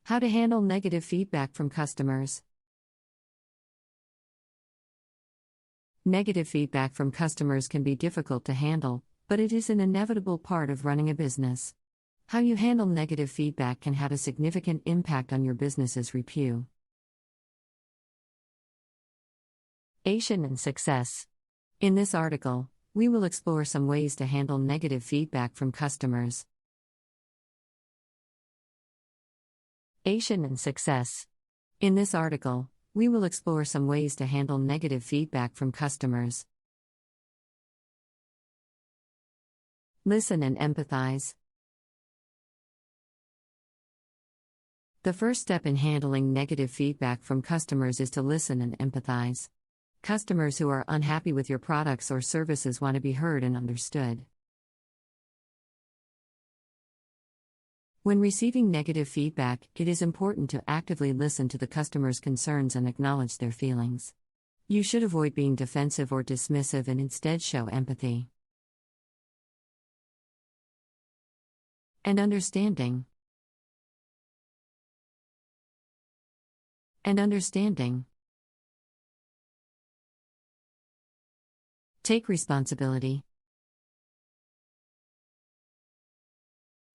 How to handle negative feedback from customers. Negative feedback from customers can be difficult to handle, but it is an inevitable part of running a business. How you handle negative feedback can have a significant impact on your business's reputation and success. In this article, we will explore some ways to handle negative feedback from customers. And success. In this article, we will explore some ways to handle negative feedback from customers. Listen and empathize. The first step in handling negative feedback from customers is to listen and empathize. Customers who are unhappy with your products or services want to be heard and understood. When receiving negative feedback, it is important to actively listen to the customer's concerns and acknowledge their feelings. You should avoid being defensive or dismissive and instead show empathy and understanding. Take responsibility.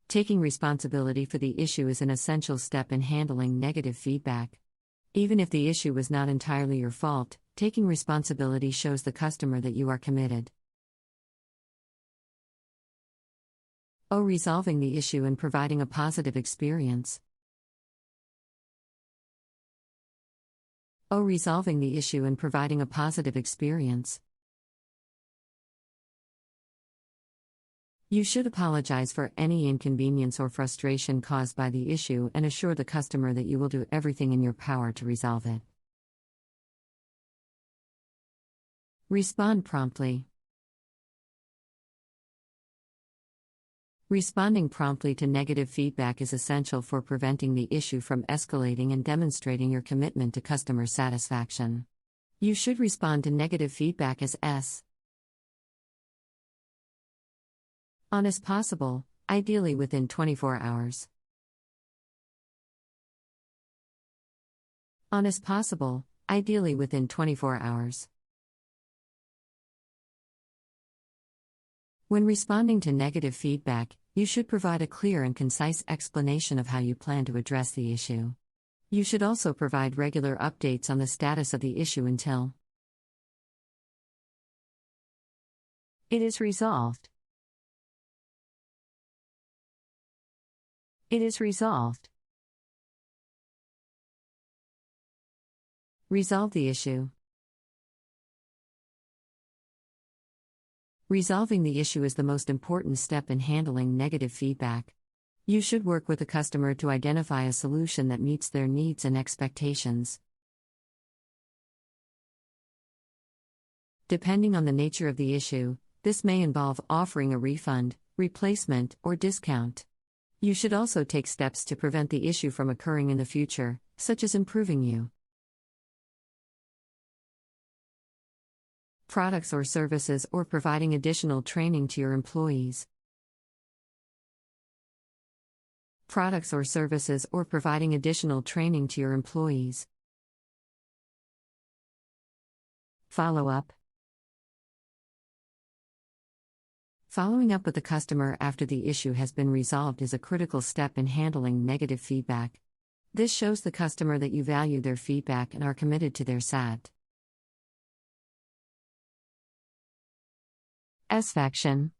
Taking responsibility for the issue is an essential step in handling negative feedback. Even if the issue was not entirely your fault, taking responsibility shows the customer that you are committed. Resolving the issue and providing a positive experience. Resolving the issue and providing a positive experience. You should apologize for any inconvenience or frustration caused by the issue and assure the customer that you will do everything in your power to resolve it. Respond promptly. Responding promptly to negative feedback is essential for preventing the issue from escalating and demonstrating your commitment to customer satisfaction. You should respond to negative feedback as soon as possible, ideally within 24 hours. As possible, ideally within 24 hours. When responding to negative feedback, you should provide a clear and concise explanation of how you plan to address the issue. You should also provide regular updates on the status of the issue until it is resolved. Resolve the issue. Resolving the issue is the most important step in handling negative feedback. You should work with the customer to identify a solution that meets their needs and expectations. Depending on the nature of the issue, this may involve offering a refund, replacement, or discount. You should also take steps to prevent the issue from occurring in the future, such as improving your products or services or providing additional training to your employees. Products or services or providing additional training to your employees. Follow up. Following up with the customer after the issue has been resolved is a critical step in handling negative feedback. This shows the customer that you value their feedback and are committed to their satisfaction.